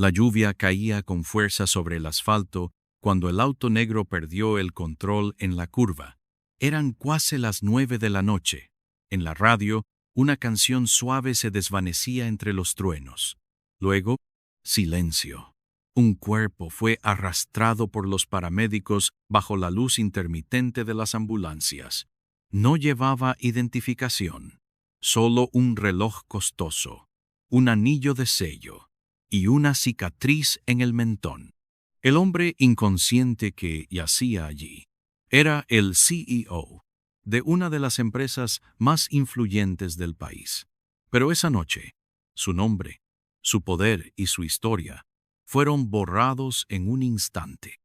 La lluvia caía con fuerza sobre el asfalto cuando el auto negro perdió el control en la curva. Eran casi las 9 de la noche. En la radio, una canción suave se desvanecía entre los truenos. Luego, silencio. Un cuerpo fue arrastrado por los paramédicos bajo la luz intermitente de las ambulancias. No llevaba identificación, solo un reloj costoso, un anillo de sello y una cicatriz en el mentón. El hombre inconsciente que yacía allí era el CEO de una de las empresas más influyentes del país. Pero esa noche, su nombre, su poder y su historia fueron borrados en un instante.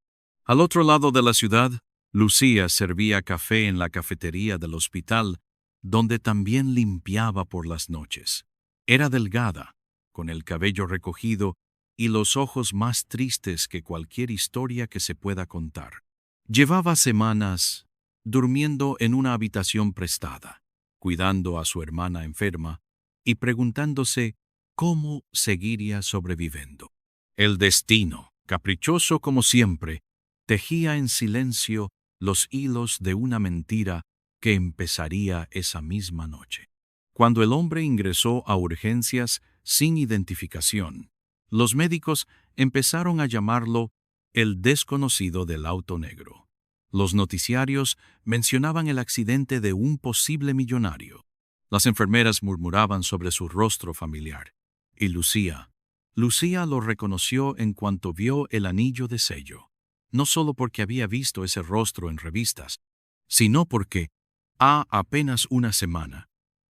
Al otro lado de la ciudad, Lucía servía café en la cafetería del hospital, donde también limpiaba por las noches. Era delgada, con el cabello recogido y los ojos más tristes que cualquier historia que se pueda contar. Llevaba semanas durmiendo en una habitación prestada, cuidando a su hermana enferma y preguntándose cómo seguiría sobreviviendo. El destino, caprichoso como siempre, tejía en silencio los hilos de una mentira que empezaría esa misma noche. Cuando el hombre ingresó a urgencias sin identificación, los médicos empezaron a llamarlo el desconocido del auto negro. Los noticiarios mencionaban el accidente de un posible millonario. Las enfermeras murmuraban sobre su rostro familiar. Y Lucía lo reconoció en cuanto vio el anillo de sello, no solo porque había visto ese rostro en revistas, sino porque, apenas una semana,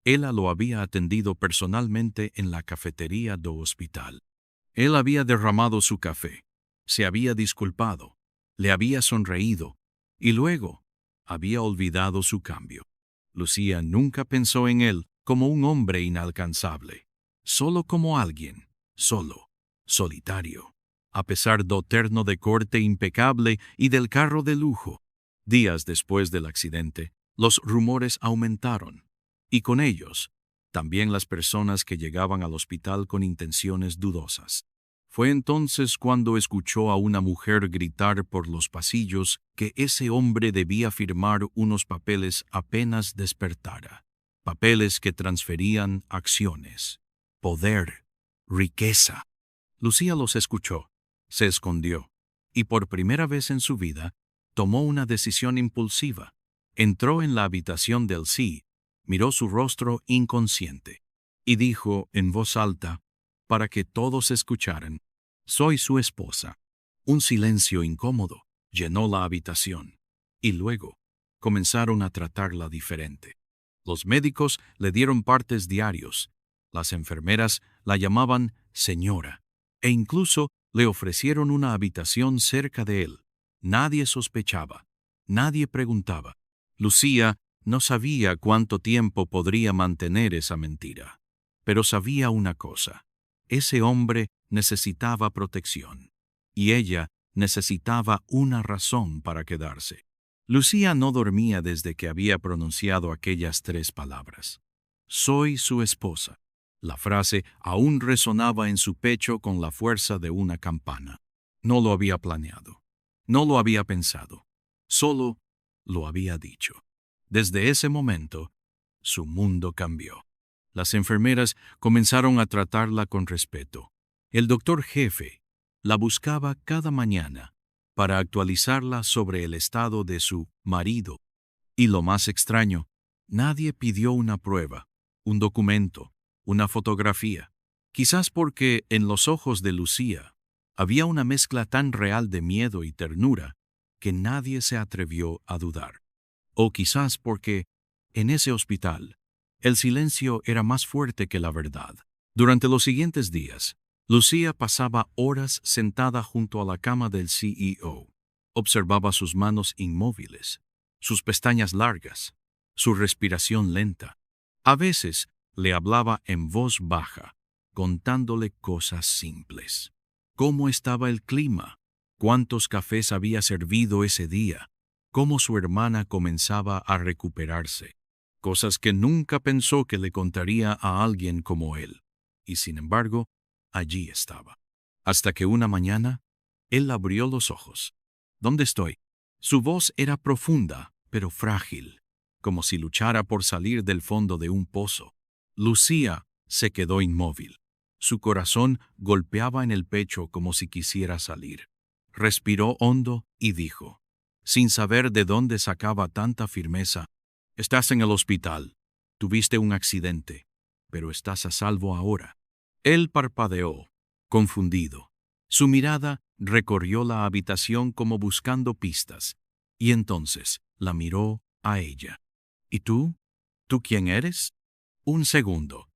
ella lo había atendido personalmente en la cafetería do hospital. Él había derramado su café, se había disculpado, le había sonreído y luego había olvidado su cambio. Lucía nunca pensó en él como un hombre inalcanzable, solo como alguien, solo, solitario, a pesar do terno de corte impecable y del carro de lujo. Días después del accidente, los rumores aumentaron, y con ellos, también las personas que llegaban al hospital con intenciones dudosas. Fue entonces cuando escuchó a una mujer gritar por los pasillos que ese hombre debía firmar unos papeles apenas despertara, papeles que transferían acciones, poder, riqueza. Lucía los escuchó, se escondió, y por primera vez en su vida tomó una decisión impulsiva. Entró en la habitación del sí, miró su rostro inconsciente, y dijo en voz alta, para que todos escucharan: «Soy su esposa». Un silencio incómodo llenó la habitación, y luego comenzaron a tratarla diferente. Los médicos le dieron partes diarios, las enfermeras la llamaban señora, e incluso le ofrecieron una habitación cerca de él. Nadie sospechaba, nadie preguntaba. Lucía no sabía cuánto tiempo podría mantener esa mentira, pero sabía una cosa: ese hombre necesitaba protección, y ella necesitaba una razón para quedarse. Lucía no dormía desde que había pronunciado aquellas 3 palabras. «Soy su esposa». La frase aún resonaba en su pecho con la fuerza de una campana. No lo había planeado, no lo había pensado, solo lo había dicho. Desde ese momento, su mundo cambió. Las enfermeras comenzaron a tratarla con respeto. El doctor jefe la buscaba cada mañana para actualizarla sobre el estado de su marido. Y lo más extraño, nadie pidió una prueba, un documento, una fotografía. Quizás porque en los ojos de Lucía había una mezcla tan real de miedo y ternura que nadie se atrevió a dudar. O quizás porque, en ese hospital, el silencio era más fuerte que la verdad. Durante los siguientes días, Lucía pasaba horas sentada junto a la cama del CEO. Observaba sus manos inmóviles, sus pestañas largas, su respiración lenta. A veces le hablaba en voz baja, contándole cosas simples. ¿Cómo estaba el clima? ¿Cuántos cafés había servido ese día? ¿Cómo su hermana comenzaba a recuperarse? Cosas que nunca pensó que le contaría a alguien como él. Y sin embargo, allí estaba. Hasta que una mañana, él abrió los ojos. ¿Dónde estoy? Su voz era profunda, pero frágil, como si luchara por salir del fondo de un pozo. Lucía se quedó inmóvil. Su corazón golpeaba en el pecho como si quisiera salir. Respiró hondo y dijo, sin saber de dónde sacaba tanta firmeza, «Estás en el hospital. Tuviste un accidente, pero estás a salvo ahora». Él parpadeó, confundido. Su mirada recorrió la habitación como buscando pistas, y entonces la miró a ella. «¿Y tú? ¿Tú quién eres?» Un segundo,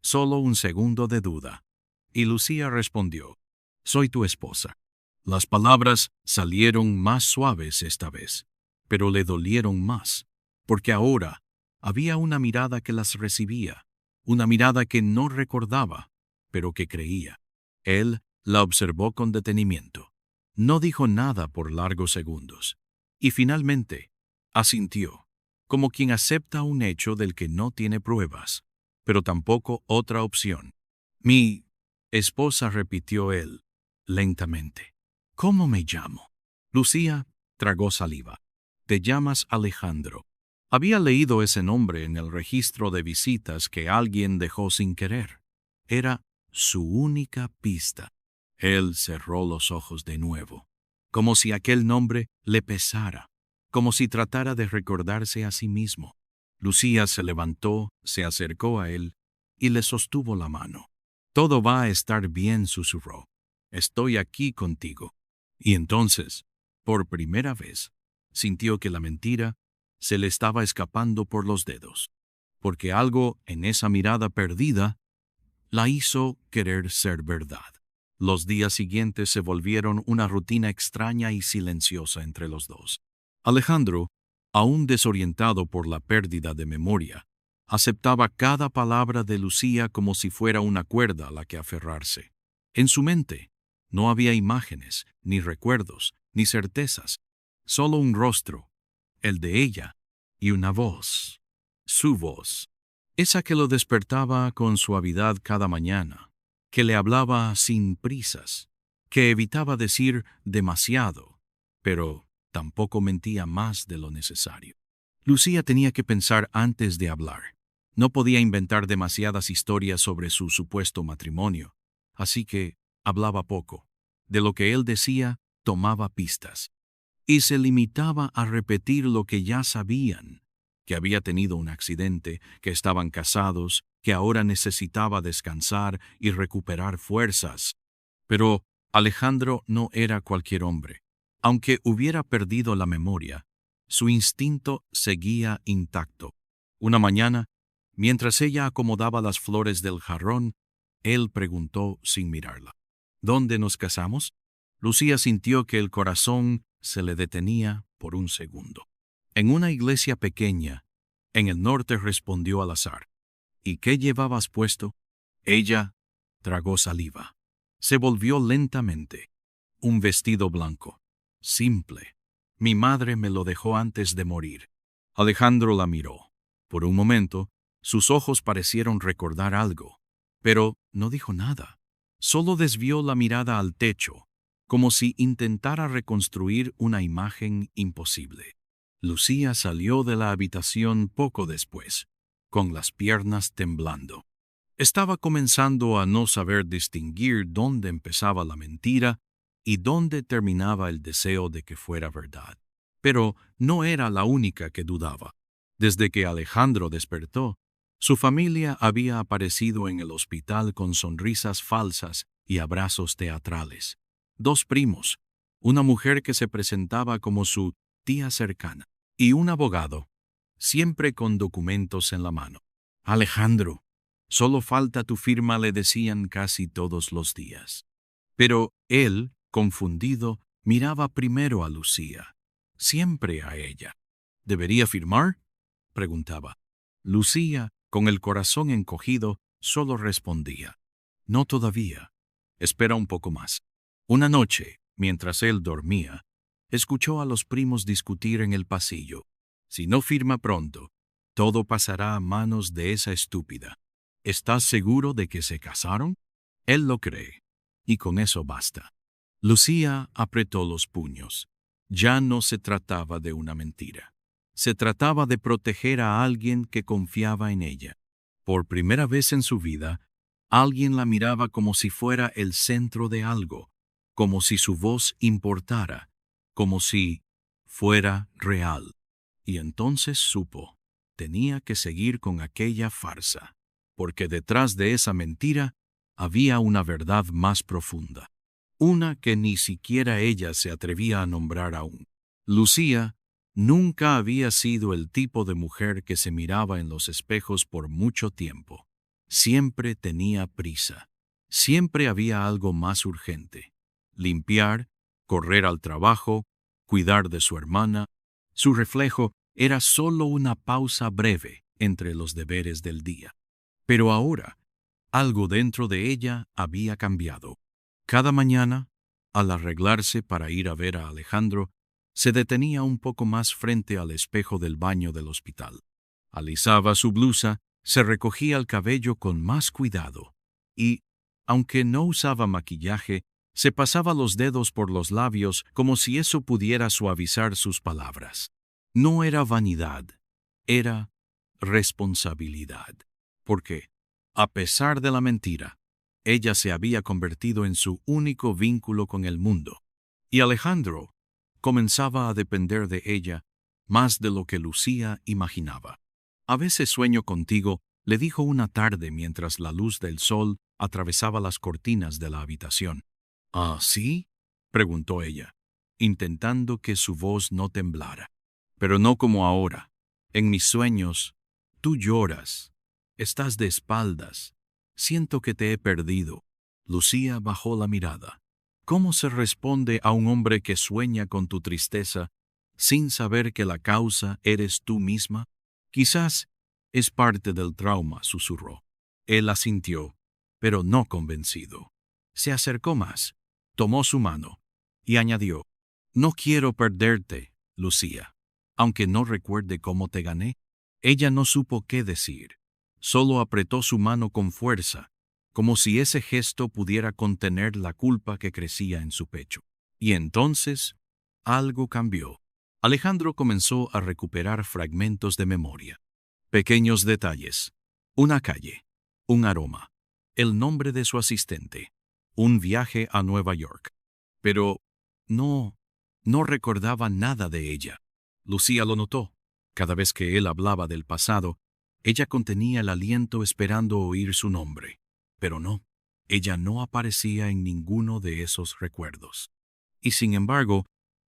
solo un segundo de duda, y Lucía respondió, «Soy tu esposa». Las palabras salieron más suaves esta vez, pero le dolieron más, porque ahora había una mirada que las recibía, una mirada que no recordaba, pero que creía. Él la observó con detenimiento. No dijo nada por largos segundos, y finalmente asintió, como quien acepta un hecho del que no tiene pruebas, pero tampoco otra opción. «Mi esposa», repitió él, lentamente. «¿Cómo me llamo?» Lucía tragó saliva. «Te llamas Alejandro». Había leído ese nombre en el registro de visitas que alguien dejó sin querer. Era su única pista. Él cerró los ojos de nuevo, como si aquel nombre le pesara, como si tratara de recordarse a sí mismo. Lucía se levantó, se acercó a él y le sostuvo la mano. «Todo va a estar bien», susurró. «Estoy aquí contigo». Y entonces, por primera vez, sintió que la mentira se le estaba escapando por los dedos, porque algo en esa mirada perdida la hizo querer ser verdad. Los días siguientes se volvieron una rutina extraña y silenciosa entre los dos. Alejandro, aún desorientado por la pérdida de memoria, aceptaba cada palabra de Lucía como si fuera una cuerda a la que aferrarse. En su mente no había imágenes, ni recuerdos, ni certezas, solo un rostro, el de ella, y una voz, su voz, esa que lo despertaba con suavidad cada mañana, que le hablaba sin prisas, que evitaba decir demasiado, pero tampoco mentía más de lo necesario. Lucía tenía que pensar antes de hablar. No podía inventar demasiadas historias sobre su supuesto matrimonio, así que hablaba poco. De lo que él decía, tomaba pistas. Y se limitaba a repetir lo que ya sabían, que había tenido un accidente, que estaban casados, que ahora necesitaba descansar y recuperar fuerzas. Pero Alejandro no era cualquier hombre. Aunque hubiera perdido la memoria, su instinto seguía intacto. Una mañana, mientras ella acomodaba las flores del jarrón, él preguntó sin mirarla, «¿Dónde nos casamos?» Lucía sintió que el corazón se le detenía por un segundo. «En una iglesia pequeña, en el norte», respondió al azar. «¿Y qué llevabas puesto?» Ella tragó saliva. Se volvió lentamente. «Un vestido blanco. Simple. Mi madre me lo dejó antes de morir». Alejandro la miró. Por un momento, sus ojos parecieron recordar algo, pero no dijo nada. Solo desvió la mirada al techo, como si intentara reconstruir una imagen imposible. Lucía salió de la habitación poco después, con las piernas temblando. Estaba comenzando a no saber distinguir dónde empezaba la mentira y dónde terminaba el deseo de que fuera verdad. Pero no era la única que dudaba. Desde que Alejandro despertó, su familia había aparecido en el hospital con sonrisas falsas y abrazos teatrales. 2 primos, una mujer que se presentaba como su tía cercana, y un abogado, siempre con documentos en la mano. «Alejandro, solo falta tu firma», le decían casi todos los días. Pero él, confundido, miraba primero a Lucía, siempre a ella. «¿Debería firmar?», preguntaba. Lucía, con el corazón encogido, solo respondía, «No todavía. Espera un poco más». Una noche, mientras él dormía, escuchó a los primos discutir en el pasillo. «Si no firma pronto, todo pasará a manos de esa estúpida». «¿Estás seguro de que se casaron?» «Él lo cree. y con eso basta. Lucía apretó los puños. Ya no se trataba de una mentira. Se trataba de proteger a alguien que confiaba en ella. Por primera vez en su vida, alguien la miraba como si fuera el centro de algo, como si su voz importara, como si fuera real. Y entonces supo, tenía que seguir con aquella farsa, porque detrás de esa mentira había una verdad más profunda, una que ni siquiera ella se atrevía a nombrar aún. Lucía nunca había sido el tipo de mujer que se miraba en los espejos por mucho tiempo. Siempre tenía prisa. Siempre había algo más urgente. Limpiar, correr al trabajo, cuidar de su hermana. Su reflejo era solo una pausa breve entre los deberes del día. Pero ahora, algo dentro de ella había cambiado. Cada mañana, al arreglarse para ir a ver a Alejandro, se detenía un poco más frente al espejo del baño del hospital. Alisaba su blusa, se recogía el cabello con más cuidado y, aunque no usaba maquillaje, se pasaba los dedos por los labios como si eso pudiera suavizar sus palabras. No era vanidad, era responsabilidad. Porque, a pesar de la mentira, ella se había convertido en su único vínculo con el mundo. Y Alejandro comenzaba a depender de ella más de lo que Lucía imaginaba. A veces sueño contigo, le dijo una tarde mientras la luz del sol atravesaba las cortinas de la habitación. ¿Ah, sí? Preguntó ella, intentando que su voz no temblara. Pero no como ahora. En mis sueños, tú lloras. Estás de espaldas. Siento que te he perdido. Lucía bajó la mirada. ¿Cómo se responde a un hombre que sueña con tu tristeza sin saber que la causa eres tú misma? Quizás es parte del trauma, susurró. Él asintió, pero no convencido. Se acercó más, tomó su mano y añadió, no quiero perderte, Lucía, aunque no recuerde cómo te gané. Ella no supo qué decir. Solo apretó su mano con fuerza, como si ese gesto pudiera contener la culpa que crecía en su pecho. Y entonces, algo cambió. Alejandro comenzó a recuperar fragmentos de memoria. Pequeños detalles. Una calle, un aroma, el nombre de su asistente, un viaje a Nueva York. Pero no recordaba nada de ella. Lucía lo notó. Cada vez que él hablaba del pasado, ella contenía el aliento esperando oír su nombre. Pero no, ella no aparecía en ninguno de esos recuerdos. Y sin embargo,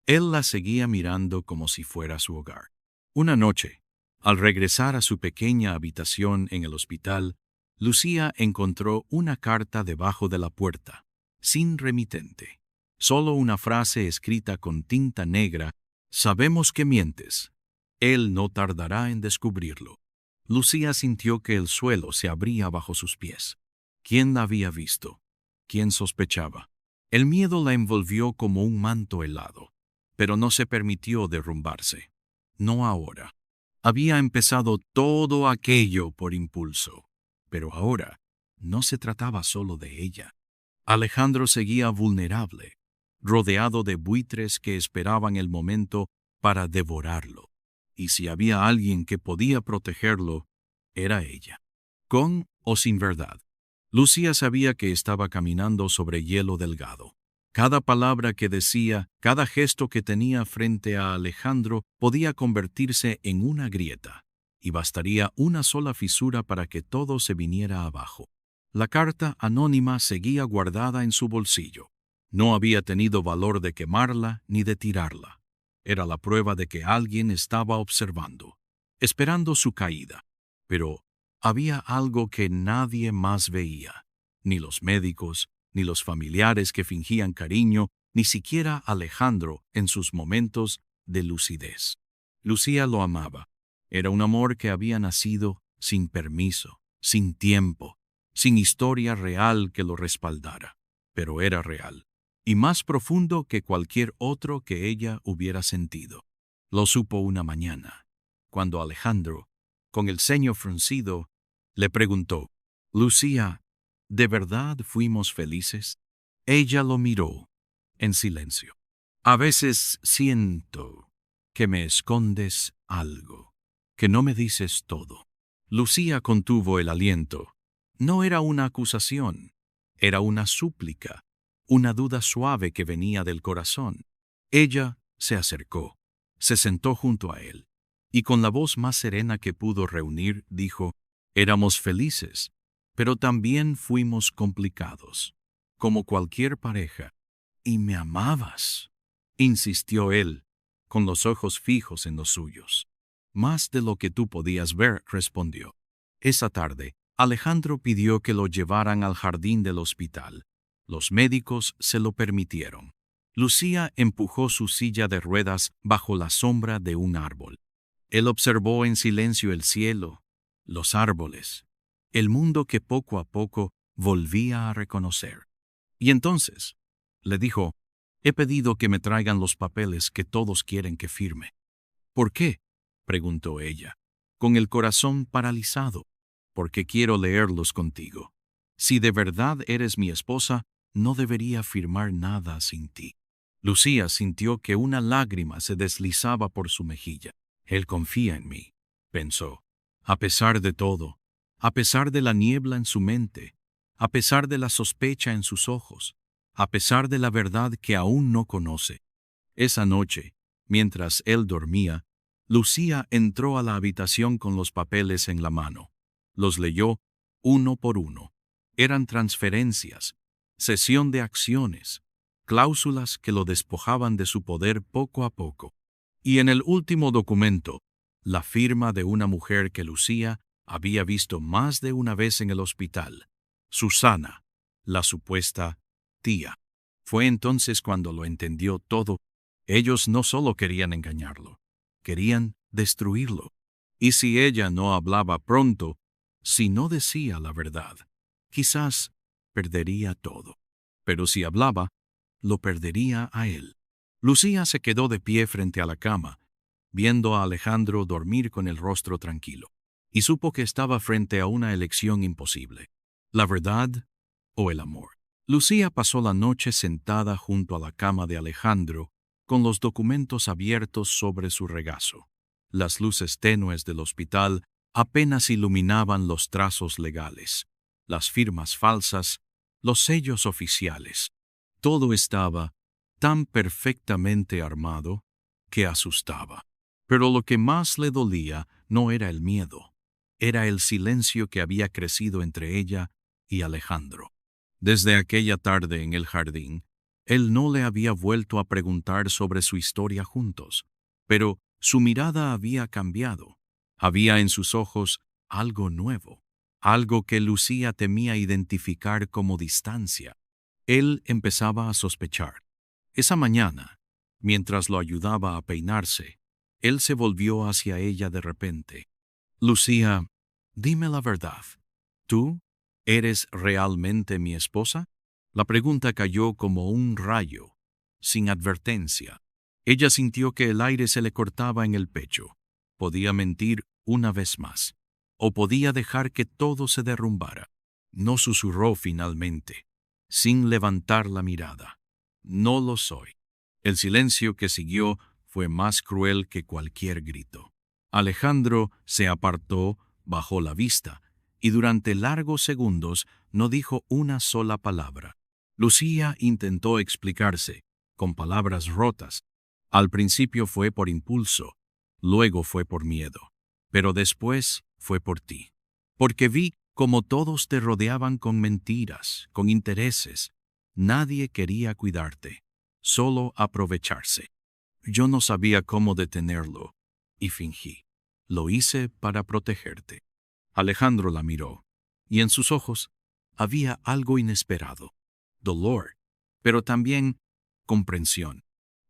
él la seguía mirando como si fuera su hogar. Una noche, al regresar a su pequeña habitación en el hospital, Lucía encontró una carta debajo de la puerta, sin remitente. Solo una frase escrita con tinta negra: sabemos que mientes. Él no tardará en descubrirlo. Lucía sintió que el suelo se abría bajo sus pies. ¿Quién la había visto? ¿Quién sospechaba? El miedo la envolvió como un manto helado, pero no se permitió derrumbarse. No ahora. Había empezado todo aquello por impulso, pero ahora no se trataba solo de ella. Alejandro seguía vulnerable, rodeado de buitres que esperaban el momento para devorarlo. Y si había alguien que podía protegerlo, era ella. Con o sin verdad. Lucía sabía que estaba caminando sobre hielo delgado. Cada palabra que decía, cada gesto que tenía frente a Alejandro podía convertirse en una grieta, y bastaría una sola fisura para que todo se viniera abajo. La carta anónima seguía guardada en su bolsillo. No había tenido valor de quemarla ni de tirarla. Era la prueba de que alguien estaba observando, esperando su caída. Pero había algo que nadie más veía, ni los médicos, ni los familiares que fingían cariño, ni siquiera Alejandro en sus momentos de lucidez. Lucía lo amaba. Era un amor que había nacido sin permiso, sin tiempo, sin historia real que lo respaldara. Pero era real, y más profundo que cualquier otro que ella hubiera sentido. Lo supo una mañana, cuando Alejandro, con el ceño fruncido, le preguntó: Lucía, ¿de verdad fuimos felices? Ella lo miró, en silencio. A veces siento que me escondes algo, que no me dices todo. Lucía contuvo el aliento. No era una acusación, era una súplica, una duda suave que venía del corazón. Ella se acercó, se sentó junto a él, y con la voz más serena que pudo reunir, dijo: «Éramos felices, pero también fuimos complicados, como cualquier pareja. Y me amabas», insistió él, con los ojos fijos en los suyos. «Más de lo que tú podías ver», respondió. Esa tarde, Alejandro pidió que lo llevaran al jardín del hospital. Los médicos se lo permitieron. Lucía empujó su silla de ruedas bajo la sombra de un árbol. Él observó en silencio el cielo, los árboles, el mundo que poco a poco volvía a reconocer. Y entonces, le dijo: «He pedido que me traigan los papeles que todos quieren que firme». «¿Por qué?», preguntó ella, con el corazón paralizado. «Porque quiero leerlos contigo. Si de verdad eres mi esposa, no debería firmar nada sin ti». Lucía sintió que una lágrima se deslizaba por su mejilla. «Él confía en mí», pensó. A pesar de todo, a pesar de la niebla en su mente, a pesar de la sospecha en sus ojos, a pesar de la verdad que aún no conoce. Esa noche, mientras él dormía, Lucía entró a la habitación con los papeles en la mano. Los leyó uno por uno. Eran transferencias, cesión de acciones, cláusulas que lo despojaban de su poder poco a poco. Y en el último documento, la firma de una mujer que Lucía había visto más de una vez en el hospital, Susana, la supuesta tía. Fue entonces cuando lo entendió todo. Ellos no solo querían engañarlo, querían destruirlo. Y si ella no hablaba pronto, si no decía la verdad, quizás perdería todo. Pero si hablaba, lo perdería a él. Lucía se quedó de pie frente a la cama, viendo a Alejandro dormir con el rostro tranquilo, y supo que estaba frente a una elección imposible: la verdad o el amor. Lucía pasó la noche sentada junto a la cama de Alejandro, con los documentos abiertos sobre su regazo. Las luces tenues del hospital apenas iluminaban los trazos legales, las firmas falsas, los sellos oficiales. Todo estaba tan perfectamente armado que asustaba. Pero lo que más le dolía no era el miedo, era el silencio que había crecido entre ella y Alejandro. Desde aquella tarde en el jardín, él no le había vuelto a preguntar sobre su historia juntos, pero su mirada había cambiado. Había en sus ojos algo nuevo, algo que Lucía temía identificar como distancia. Él empezaba a sospechar. Esa mañana, mientras lo ayudaba a peinarse, él se volvió hacia ella de repente. «Lucía, dime la verdad. ¿Tú eres realmente mi esposa?». La pregunta cayó como un rayo, sin advertencia. Ella sintió que el aire se le cortaba en el pecho. Podía mentir una vez más, o podía dejar que todo se derrumbara. No susurró finalmente, sin levantar la mirada: «No lo soy». El silencio que siguió fue más cruel que cualquier grito. Alejandro se apartó, bajó la vista, y durante largos segundos no dijo una sola palabra. Lucía intentó explicarse, con palabras rotas. Al principio fue por impulso, luego fue por miedo, pero después fue por ti. Porque vi cómo todos te rodeaban con mentiras, con intereses. Nadie quería cuidarte, solo aprovecharse. Yo no sabía cómo detenerlo, y fingí. Lo hice para protegerte». Alejandro la miró, y en sus ojos había algo inesperado: dolor, pero también comprensión.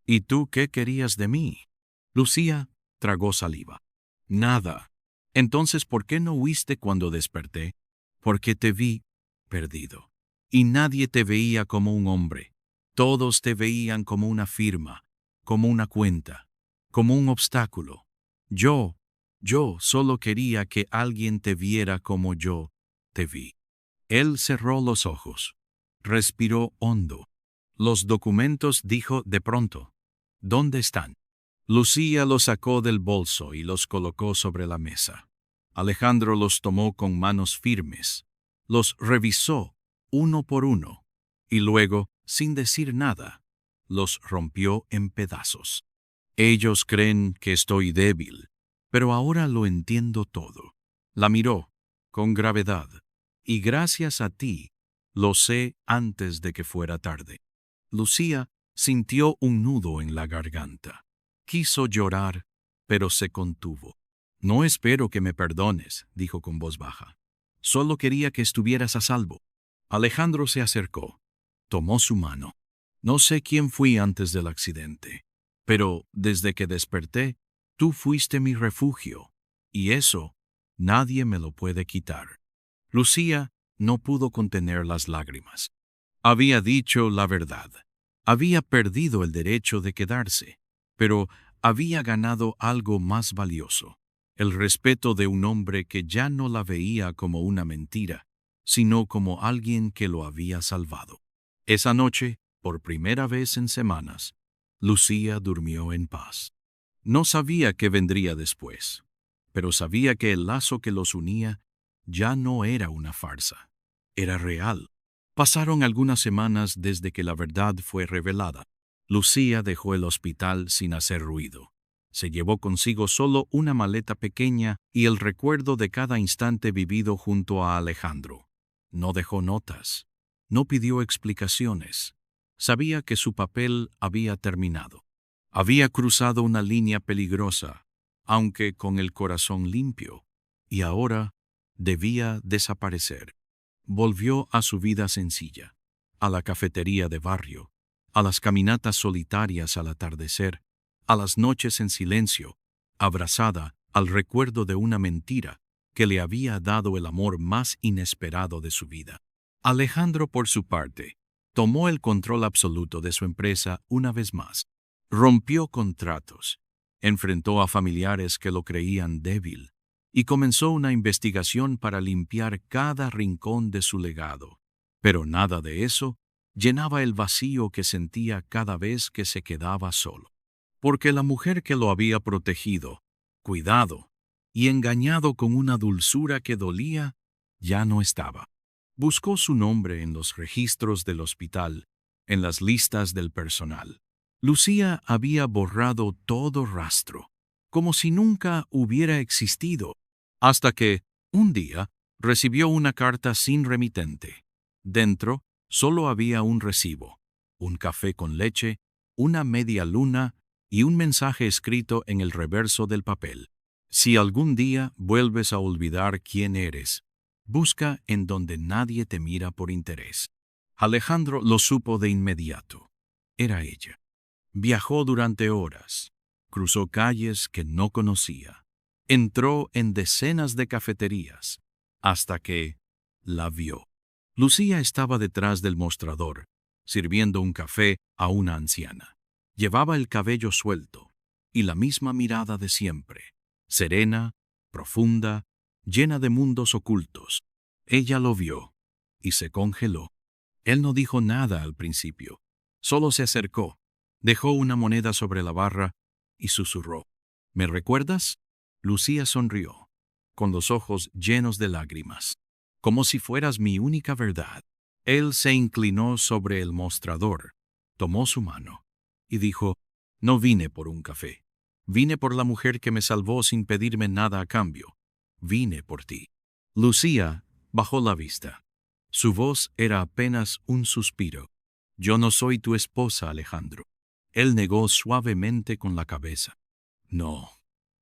«¿Y tú qué querías de mí?». Lucía tragó saliva. «Nada». «Entonces, ¿por qué no huiste cuando desperté?». «Porque te vi perdido. Y nadie te veía como un hombre. Todos te veían como una firma, como una cuenta, como un obstáculo. Yo solo quería que alguien te viera como yo te vi». Él cerró los ojos, respiró hondo. Los documentos, dijo de pronto. ¿Dónde están? Lucía los sacó del bolso y los colocó sobre la mesa. Alejandro los tomó con manos firmes, los revisó uno por uno, y luego, sin decir nada, los rompió en pedazos. Ellos creen que estoy débil, pero ahora lo entiendo todo. La miró, con gravedad, y gracias a ti, lo sé antes de que fuera tarde. Lucía sintió un nudo en la garganta. Quiso llorar, pero se contuvo. No espero que me perdones, dijo con voz baja. Solo quería que estuvieras a salvo. Alejandro se acercó, tomó su mano. No sé quién fui antes del accidente, pero desde que desperté, tú fuiste mi refugio, y eso nadie me lo puede quitar. Lucía no pudo contener las lágrimas. Había dicho la verdad. Había perdido el derecho de quedarse, pero había ganado algo más valioso, el respeto de un hombre que ya no la veía como una mentira, sino como alguien que lo había salvado. Esa noche, por primera vez en semanas, Lucía durmió en paz. No sabía qué vendría después, pero sabía que el lazo que los unía ya no era una farsa, era real. Pasaron algunas semanas desde que la verdad fue revelada. Lucía dejó el hospital sin hacer ruido. Se llevó consigo solo una maleta pequeña y el recuerdo de cada instante vivido junto a Alejandro. No dejó notas. No pidió explicaciones. Sabía que su papel había terminado. Había cruzado una línea peligrosa, aunque con el corazón limpio, y ahora debía desaparecer. Volvió a su vida sencilla, a la cafetería de barrio, a las caminatas solitarias al atardecer, a las noches en silencio, abrazada al recuerdo de una mentira que le había dado el amor más inesperado de su vida. Alejandro, por su parte, tomó el control absoluto de su empresa una vez más. Rompió contratos, enfrentó a familiares que lo creían débil, y comenzó una investigación para limpiar cada rincón de su legado. Pero nada de eso llenaba el vacío que sentía cada vez que se quedaba solo. Porque la mujer que lo había protegido, cuidado y engañado con una dulzura que dolía, ya no estaba. Buscó su nombre en los registros del hospital, en las listas del personal. Lucía había borrado todo rastro, como si nunca hubiera existido, hasta que, un día, recibió una carta sin remitente. Dentro solo había un recibo, un café con leche, una media luna y un mensaje escrito en el reverso del papel. Si algún día vuelves a olvidar quién eres, busca en donde nadie te mira por interés. Alejandro lo supo de inmediato. Era ella. Viajó durante horas, cruzó calles que no conocía, entró en decenas de cafeterías, hasta que la vio. Lucía estaba detrás del mostrador, sirviendo un café a una anciana. Llevaba el cabello suelto y la misma mirada de siempre, serena, profunda, llena de mundos ocultos. Ella lo vio y se congeló. Él no dijo nada al principio, solo se acercó, dejó una moneda sobre la barra y susurró. ¿Me recuerdas? Lucía sonrió, con los ojos llenos de lágrimas, como si fueras mi única verdad. Él se inclinó sobre el mostrador, tomó su mano y dijo, no vine por un café. Vine por la mujer que me salvó sin pedirme nada a cambio. Vine por ti. Lucía bajó la vista. Su voz era apenas un suspiro. Yo no soy tu esposa, Alejandro. Él negó suavemente con la cabeza. No,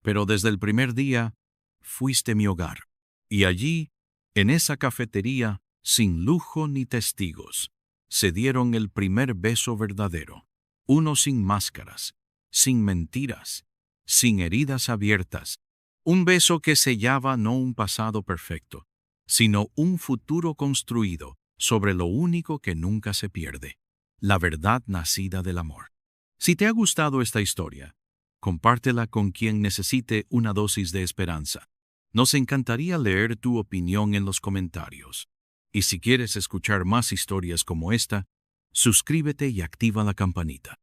pero desde el primer día fuiste mi hogar. Y allí, en esa cafetería, sin lujo ni testigos, se dieron el primer beso verdadero. Uno sin máscaras, sin mentiras, sin heridas abiertas. Un beso que sellaba no un pasado perfecto, sino un futuro construido sobre lo único que nunca se pierde, la verdad nacida del amor. Si te ha gustado esta historia, compártela con quien necesite una dosis de esperanza. Nos encantaría leer tu opinión en los comentarios. Y si quieres escuchar más historias como esta, Suscríbete y activa la campanita.